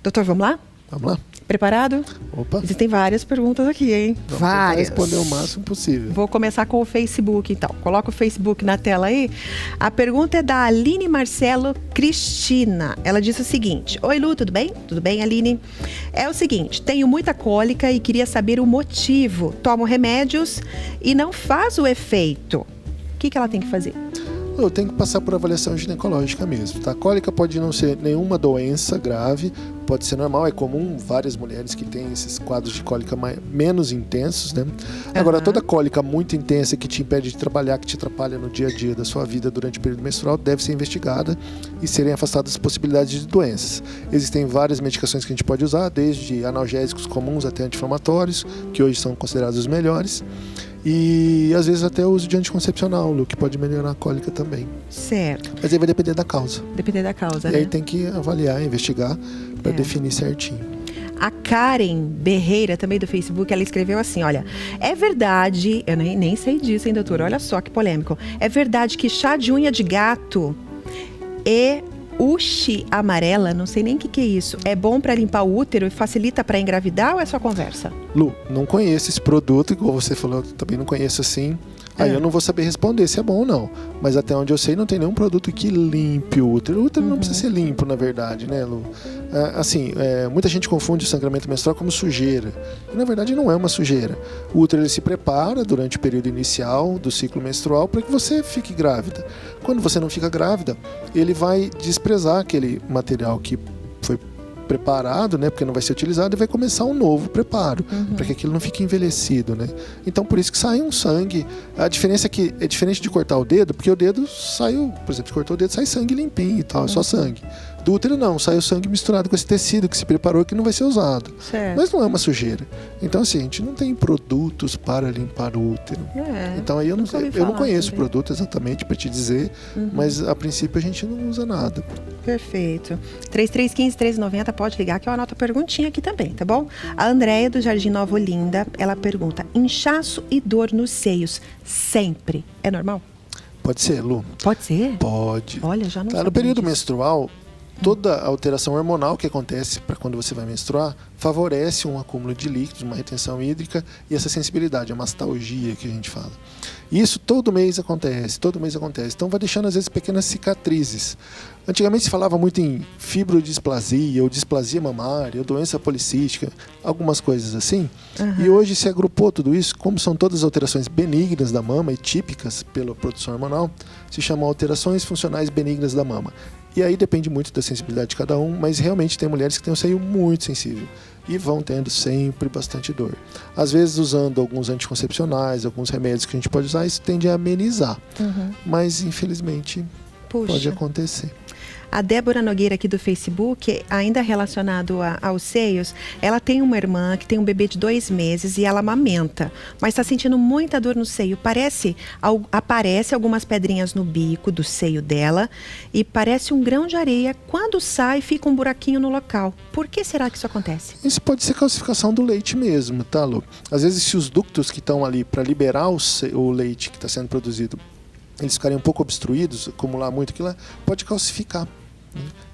Doutor, vamos lá? Vamos lá. Preparado? Opa. Existem várias perguntas aqui, hein? Vamos várias. responder o máximo possível. Vou começar com o Facebook, então. Coloca o Facebook na tela aí. A pergunta é da Aline Marcelo Cristina. Ela disse o seguinte: Oi, Lu, tudo bem? Tudo bem, Aline? É o seguinte, tenho muita cólica e queria saber o motivo. Tomo remédios e não faz o efeito. O que ela tem que fazer? Eu tenho que passar por avaliação ginecológica mesmo, tá? A cólica pode não ser nenhuma doença grave, pode ser normal, é comum várias mulheres que têm esses quadros de cólica menos intensos, né? Agora, toda cólica muito intensa que te impede de trabalhar, que te atrapalha no dia a dia da sua vida durante o período menstrual, deve ser investigada e serem afastadas as possibilidades de doenças. Existem várias medicações que a gente pode usar, desde analgésicos comuns até anti-inflamatórios, que hoje são considerados os melhores. E às vezes até o uso de anticoncepcional, Lu, que pode melhorar a cólica também. Certo. Mas aí vai depender da causa. Depender da causa, e né? aí tem que avaliar, investigar para definir certinho. A Karen Berreira, também do Facebook, ela escreveu assim, olha, é verdade, eu nem sei disso, hein, doutora? Olha só que polêmico. É verdade que chá de unha de gato e uxi amarela, não sei nem o que é isso, é bom para limpar o útero e facilita para engravidar ou é só conversa? Lu, não conheço esse produto, igual você falou, eu também não conheço assim. Aí eu não vou saber responder se é bom ou não. Mas até onde eu sei, não tem nenhum produto que limpe o útero. O útero não precisa ser limpo, na verdade, né, Lu? Muita gente confunde o sangramento menstrual como sujeira. E, na verdade, não é uma sujeira. O útero ele se prepara durante o período inicial do ciclo menstrual para que você fique grávida. Quando você não fica grávida, ele vai desprezar aquele material que foi preparado, né, porque não vai ser utilizado, e vai começar um novo preparo, para que aquilo não fique envelhecido, né? Então, por isso que sai um sangue. A diferença é que é diferente de cortar o dedo, porque o dedo saiu, por exemplo, se cortou o dedo, sai sangue limpinho e tal, é só sangue. Do útero não, sai o sangue misturado com esse tecido que se preparou que não vai ser usado. Certo. Mas não é uma sujeira. Então, assim, a gente não tem produtos para limpar o útero. Então, aí eu não conheço o produto exatamente para te dizer, mas a princípio a gente não usa nada. Perfeito. 3315-1390, pode ligar que eu anoto a perguntinha aqui também, tá bom? A Andréia, do Jardim Nova Olinda, ela pergunta: inchaço e dor nos seios sempre é normal? Pode ser, Lu. Pode ser? Pode. Olha, já não sabia no período disso. menstrual, toda a alteração hormonal que acontece para quando você vai menstruar favorece um acúmulo de líquidos, uma retenção hídrica e essa sensibilidade, a mastalgia que a gente fala. Isso todo mês acontece. Então vai deixando às vezes pequenas cicatrizes. Antigamente se falava muito em fibrodisplasia ou displasia mamária ou doença policística, algumas coisas assim. E hoje se agrupou tudo isso, como são todas alterações benignas da mama e típicas pela produção hormonal, se chamam alterações funcionais benignas da mama. E aí depende muito da sensibilidade de cada um, mas realmente tem mulheres que têm um seio muito sensível e vão tendo sempre bastante dor. Às vezes usando alguns anticoncepcionais, alguns remédios que a gente pode usar, isso tende a amenizar. Mas infelizmente pode acontecer. A Débora Nogueira aqui do Facebook, ainda relacionado aos seios, ela tem uma irmã que tem um bebê de 2 meses e ela amamenta, mas está sentindo muita dor no seio. Aparece algumas pedrinhas no bico do seio dela e parece um grão de areia. Quando sai, fica um buraquinho no local. Por que será que isso acontece? Isso pode ser calcificação do leite mesmo, tá, Lu? Às vezes, se os ductos que estão ali para liberar o leite que está sendo produzido, eles ficarem um pouco obstruídos, acumular muito aquilo lá, pode calcificar.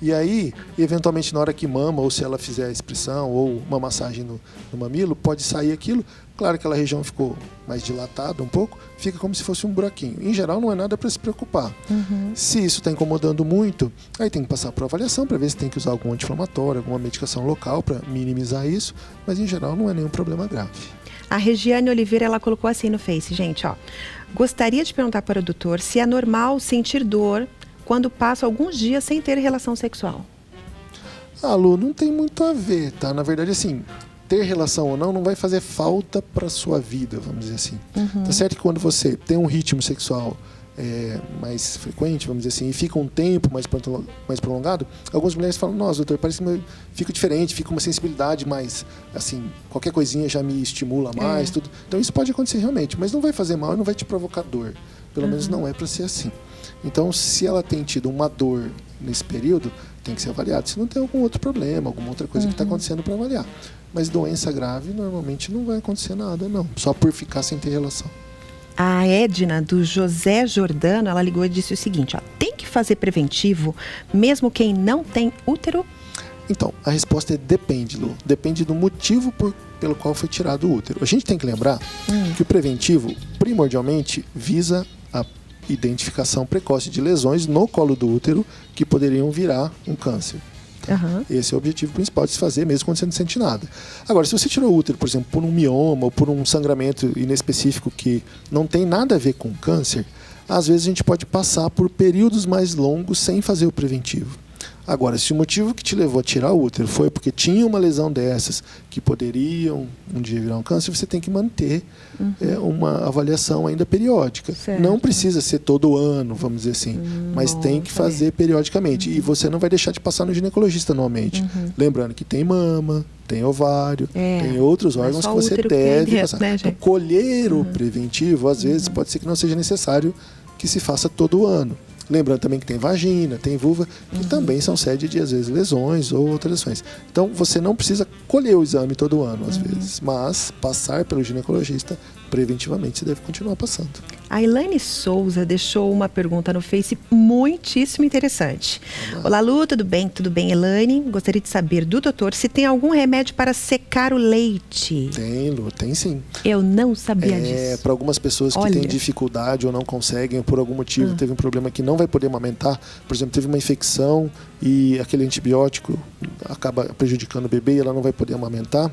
E aí, eventualmente, na hora que mama, ou se ela fizer a expressão, ou uma massagem no mamilo, pode sair aquilo. Claro que aquela região ficou mais dilatada um pouco, fica como se fosse um buraquinho. Em geral, não é nada para se preocupar. Se isso está incomodando muito, aí tem que passar por avaliação para ver se tem que usar algum anti-inflamatório, alguma medicação local para minimizar isso, mas em geral não é nenhum problema grave. A Regiane Oliveira, ela colocou assim no Face, gente, ó. Gostaria de perguntar para o doutor se é normal sentir dor quando passa alguns dias sem ter relação sexual. Lu, não tem muito a ver, tá? Na verdade, assim, ter relação ou não vai fazer falta para sua vida, vamos dizer assim. Tá certo que quando você tem um ritmo sexual mais frequente, vamos dizer assim, e fica um tempo mais prolongado, algumas mulheres falam: nossa, doutor, parece que fica diferente, fica uma sensibilidade mais, assim, qualquer coisinha já me estimula mais, tudo. Então isso pode acontecer realmente, mas não vai fazer mal e não vai te provocar dor. Pelo menos não é para ser assim. Então, se ela tem tido uma dor nesse período, tem que ser avaliado. Se não tem algum outro problema, alguma outra coisa que está acontecendo para avaliar. Mas doença grave, normalmente não vai acontecer nada, não. Só por ficar sem ter relação. A Edna, do José Jordano, ela ligou e disse o seguinte, ó: tem que fazer preventivo mesmo quem não tem útero? Então, a resposta é depende, Lu. Depende do motivo pelo qual foi tirado o útero. A gente tem que lembrar que o preventivo, primordialmente, visa a identificação precoce de lesões no colo do útero que poderiam virar um câncer. Esse é o objetivo principal de se fazer, mesmo quando você não sente nada. Agora, se você tirou o útero, por exemplo, por um mioma ou por um sangramento inespecífico que não tem nada a ver com câncer, às vezes a gente pode passar por períodos mais longos sem fazer o preventivo. Agora, se o motivo que te levou a tirar o útero foi porque tinha uma lesão dessas que poderiam um dia virar um câncer, você tem que manter uma avaliação ainda periódica. Certo. Não precisa ser todo ano, vamos dizer assim, mas tem que fazer periodicamente. E você não vai deixar de passar no ginecologista anualmente. Lembrando que tem mama, tem ovário, tem outros órgãos que você deve passar. Né, então, colher o preventivo, às vezes, pode ser que não seja necessário que se faça todo ano. Lembrando também que tem vagina, tem vulva, que também são sede de, às vezes, lesões ou alterações. Então, você não precisa colher o exame todo ano, às vezes, mas passar pelo ginecologista preventivamente você deve continuar passando. A Elaine Souza deixou uma pergunta no Face muitíssimo interessante. Olá, Lu, tudo bem? Tudo bem, Elaine? Gostaria de saber do doutor se tem algum remédio para secar o leite. Tem, Lu, tem sim. Eu não sabia disso. Para algumas pessoas que têm dificuldade ou não conseguem, por algum motivo, teve um problema que não vai poder amamentar, por exemplo, teve uma infecção e aquele antibiótico acaba prejudicando o bebê e ela não vai poder amamentar.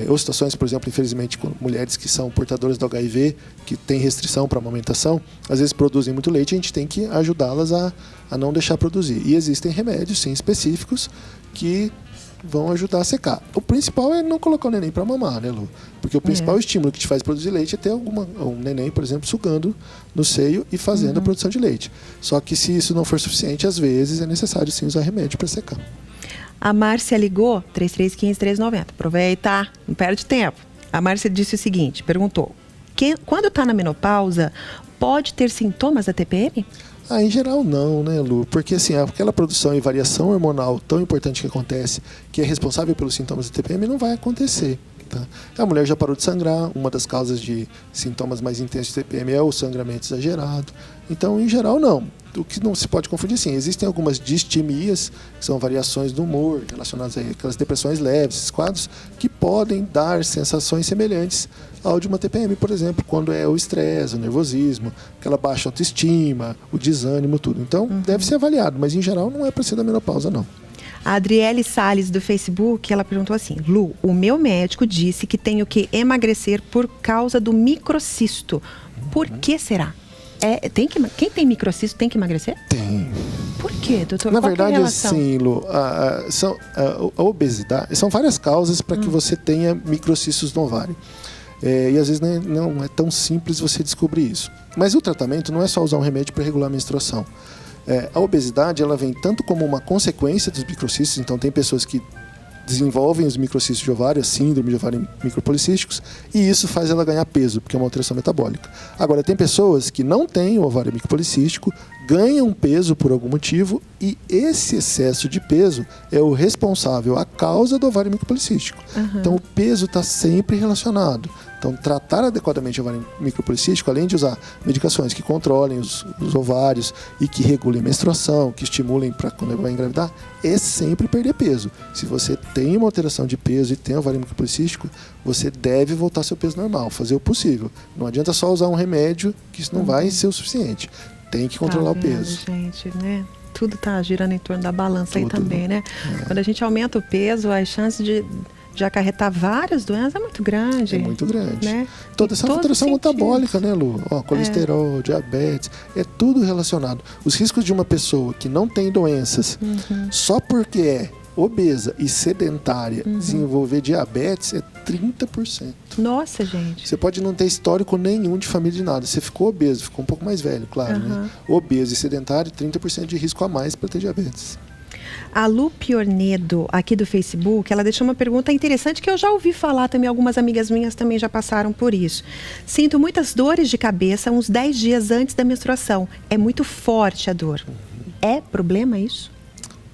Ou situações, por exemplo, infelizmente, com mulheres que são portadoras do HIV, que têm restrição para amamentação, às vezes produzem muito leite e a gente tem que ajudá-las a não deixar produzir. E existem remédios, sim, específicos que vão ajudar a secar. O principal é não colocar o neném para mamar, né, Lu? Porque o principal estímulo que te faz produzir leite é ter um neném, por exemplo, sugando no seio e fazendo a produção de leite. Só que se isso não for suficiente, às vezes é necessário sim usar remédio para secar. A Márcia ligou, 3315-390. Aproveita, não perde tempo. A Márcia disse o seguinte, perguntou, quando está na menopausa, pode ter sintomas da TPM? Em geral não, né, Lu? Porque assim, aquela produção e variação hormonal tão importante que acontece, que é responsável pelos sintomas da TPM, não vai acontecer. Tá? A mulher já parou de sangrar, uma das causas de sintomas mais intensos de TPM é o sangramento exagerado. Então, em geral, não. O que não se pode confundir, sim, existem algumas distimias, que são variações do humor, relacionadas a aquelas depressões leves, esses quadros, que podem dar sensações semelhantes ao de uma TPM, por exemplo, quando é o estresse, o nervosismo, aquela baixa autoestima, o desânimo, tudo. Então, deve ser avaliado, mas em geral não é para ser da menopausa, não. A Adriele Salles, do Facebook, ela perguntou assim, Lu, o meu médico disse que tenho que emagrecer por causa do microcisto. Por que será? Quem tem microcisto tem que emagrecer? Tem. Por quê, doutor? Na Qual verdade, é a relação? assim, Lu, a obesidade, são várias causas para que você tenha microcistos no ovário. E às vezes não é tão simples você descobrir isso. Mas o tratamento não é só usar um remédio para regular a menstruação. A obesidade, ela vem tanto como uma consequência dos microcistos, então tem pessoas que desenvolvem os microcistos de ovário, a síndrome de ovário micropolicísticos, e isso faz ela ganhar peso, porque é uma alteração metabólica. Agora, tem pessoas que não têm o ovário micropolicístico, ganham peso por algum motivo, e esse excesso de peso é o responsável, a causa do ovário micropolicístico. Então, o peso está sempre relacionado. Então, tratar adequadamente o ovário micropolicístico, além de usar medicações que controlem os ovários e que regulem a menstruação, que estimulem para quando vai engravidar, é sempre perder peso. Se você tem uma alteração de peso e tem ovário micropolicístico, você deve voltar ao seu peso normal, fazer o possível. Não adianta só usar um remédio, que isso não vai ser o suficiente. Tem que controlar o peso. Gente, né? Tudo está girando em torno da balança aí também, né? Quando a gente aumenta o peso, as chances de acarretar várias doenças é muito grande. É muito grande. Né? Toda essa alteração metabólica, né, Lu? Colesterol, diabetes, é tudo relacionado. Os riscos de uma pessoa que não tem doenças, só porque é obesa e sedentária, desenvolver diabetes é 30%. Nossa, gente. Você pode não ter histórico nenhum de família de nada. Você ficou obeso, ficou um pouco mais velho, claro, né? Obeso e sedentário, 30% de risco a mais para ter diabetes. A Lu Piornedo, aqui do Facebook, ela deixou uma pergunta interessante que eu já ouvi falar também, algumas amigas minhas também já passaram por isso. Sinto muitas dores de cabeça uns 10 dias antes da menstruação. É muito forte a dor. É problema isso?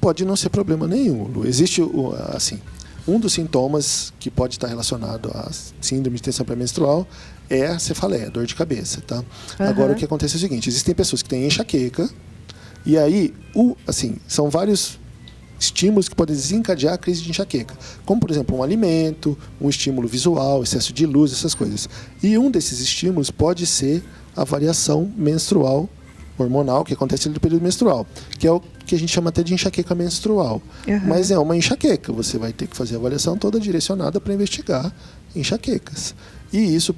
Pode não ser problema nenhum, Lu. Existe, assim, um dos sintomas que pode estar relacionado à síndrome de tensão pré-menstrual é a cefaleia, dor de cabeça, tá? Agora, o que acontece é o seguinte, existem pessoas que têm enxaqueca, e aí, são vários estímulos que podem desencadear a crise de enxaqueca, como, por exemplo, um alimento, um estímulo visual, excesso de luz, essas coisas. E um desses estímulos pode ser a variação menstrual hormonal que acontece no período menstrual, que é o que a gente chama até de enxaqueca menstrual. Mas é uma enxaqueca, você vai ter que fazer a avaliação toda direcionada para investigar enxaquecas. E isso,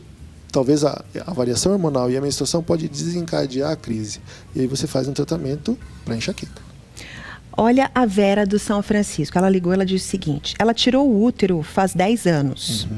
talvez a variação hormonal e a menstruação pode desencadear a crise. E aí você faz um tratamento para enxaqueca. Olha a Vera do São Francisco, ela ligou, ela disse o seguinte, ela tirou o útero faz 10 anos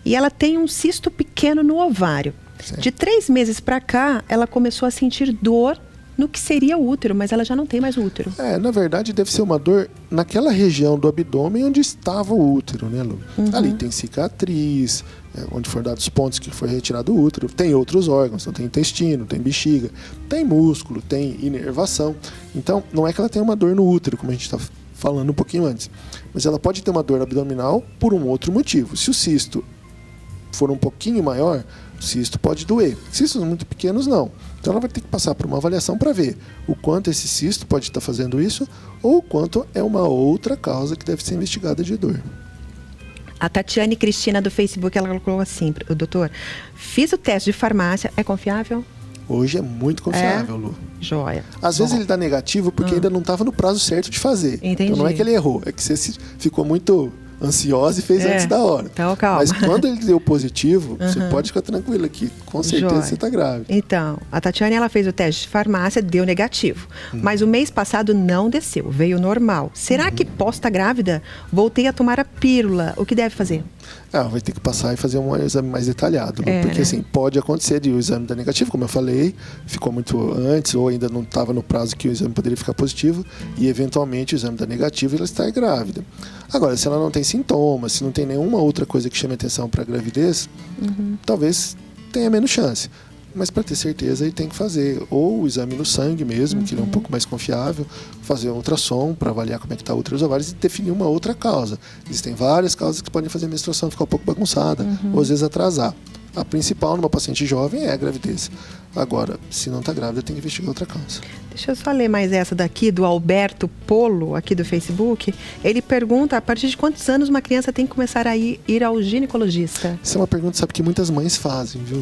e ela tem um cisto pequeno no ovário. Certo. De 3 meses para cá, ela começou a sentir dor no que seria o útero, mas ela já não tem mais o útero. Na verdade, deve ser uma dor naquela região do abdômen onde estava o útero, né, Lu? Ali tem cicatriz, onde foram dados os pontos que foi retirado o útero. Tem outros órgãos, então tem intestino, tem bexiga, tem músculo, tem inervação. Então, não é que ela tenha uma dor no útero, como a gente está falando um pouquinho antes. Mas ela pode ter uma dor abdominal por um outro motivo. Se o cisto for um pouquinho maior, o cisto pode doer. Cistos muito pequenos, não. Então ela vai ter que passar por uma avaliação para ver o quanto esse cisto pode estar fazendo isso ou o quanto é uma outra causa que deve ser investigada de dor. A Tatiane Cristina do Facebook, ela colocou assim, doutor, fiz o teste de farmácia, é confiável? Hoje é muito confiável, Lu. Joia. Às vezes ele dá negativo porque ainda não estava no prazo certo de fazer. Entendi. Então não é que ele errou, é que você ficou muito ansiosa e fez antes da hora. Então, calma. Mas quando ele deu positivo, você pode ficar tranquila que com certeza você está grávida. Então, a Tatiane, ela fez o teste de farmácia, deu negativo. Mas o mês passado não desceu, veio normal. Será que posso estar grávida? Voltei a tomar a pílula. O que deve fazer? Vai ter que passar e fazer um exame mais detalhado. Porque assim, pode acontecer de o exame dar negativo, como eu falei, ficou muito antes ou ainda não estava no prazo que o exame poderia ficar positivo e eventualmente o exame dar negativo e ela está grávida. Agora, se ela não tem sintomas, se não tem nenhuma outra coisa que chame atenção para a gravidez, talvez tenha menos chance. Mas para ter certeza ele tem que fazer ou o exame no sangue mesmo, que ele é um pouco mais confiável, fazer um ultrassom para avaliar como é que está o útero e os ovários e definir uma outra causa. Existem várias causas que podem fazer a menstruação ficar um pouco bagunçada, ou às vezes atrasar. A principal numa paciente jovem é a gravidez. Agora, se não está grávida, tem que investigar outra causa. Deixa eu só ler mais essa daqui, do Alberto Polo, aqui do Facebook. Ele pergunta, a partir de quantos anos uma criança tem que começar a ir ao ginecologista? Isso é uma pergunta, sabe, que muitas mães fazem, viu?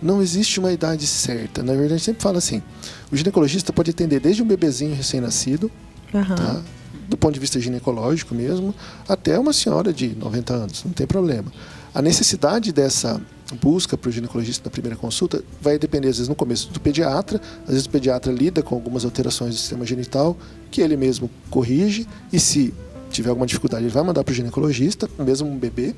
Não existe uma idade certa. Na verdade, a gente sempre fala assim, o ginecologista pode atender desde um bebezinho recém-nascido, tá? Do ponto de vista ginecológico mesmo, até uma senhora de 90 anos, não tem problema. A necessidade dessa busca para o ginecologista na primeira consulta vai depender, às vezes, no começo do pediatra. Às vezes o pediatra lida com algumas alterações do sistema genital, que ele mesmo corrige, e se tiver alguma dificuldade, ele vai mandar para o ginecologista, mesmo um bebê.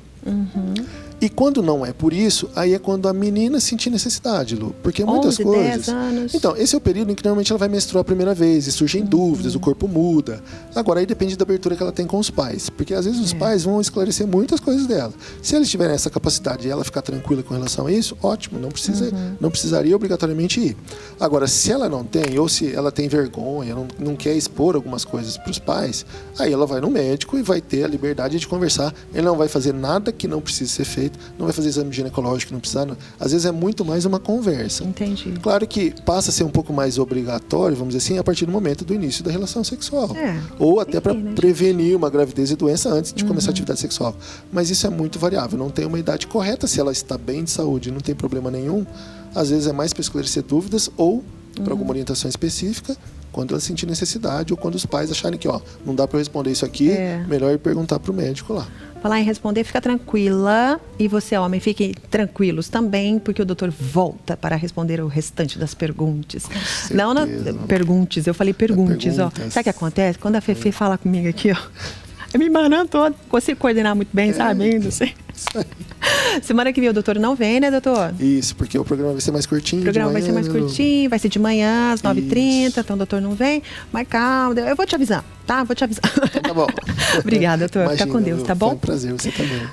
E quando não é por isso, aí é quando a menina sentir necessidade, Lu. Porque muitas 11, coisas... 10 anos. Então, esse é o período em que normalmente ela vai menstruar a primeira vez, e surgem dúvidas, o corpo muda. Agora, aí depende da abertura que ela tem com os pais. Porque às vezes os pais vão esclarecer muitas coisas dela. Se eles tiverem essa capacidade e ela ficar tranquila com relação a isso, ótimo, não precisaria obrigatoriamente ir. Agora, se ela não tem, ou se ela tem vergonha, não quer expor algumas coisas para os pais, aí ela vai no médico e vai ter a liberdade de conversar. Ele não vai fazer nada que não precise ser feito, não vai fazer exame ginecológico que não precisa. Às vezes é muito mais uma conversa. Entendi. Claro que passa a ser um pouco mais obrigatório, vamos dizer assim, a partir do momento do início da relação sexual. Ou até para prevenir uma gravidez e doença antes de começar a atividade sexual. Mas isso é muito variável, não tem uma idade correta. Se ela está bem de saúde e não tem problema nenhum, às vezes é mais para esclarecer dúvidas ou para alguma orientação específica, quando ela sentir necessidade ou quando os pais acharem que não dá para eu responder isso aqui, melhor ir perguntar para o médico lá. Falar em responder, fica tranquila. E você, homem, fiquem tranquilos também, porque o doutor volta para responder o restante das perguntas. Não, perguntas, eu falei perguntas, ó. Sabe o que acontece? Quando a Fefe fala comigo aqui, ó, eu me embanando todo, consigo coordenar muito bem, sabe? Ainda assim. Semana que vem o doutor não vem, né, doutor? Isso, porque o programa vai ser mais curtinho. O programa vai ser mais curtinho, vai ser de manhã, às 9h30, então o doutor não vem. Mas calma, eu vou te avisar, tá? Vou te avisar. Então, tá bom. Obrigada, doutor. Imagina, fica com Deus, tá bom? Foi um prazer, você também.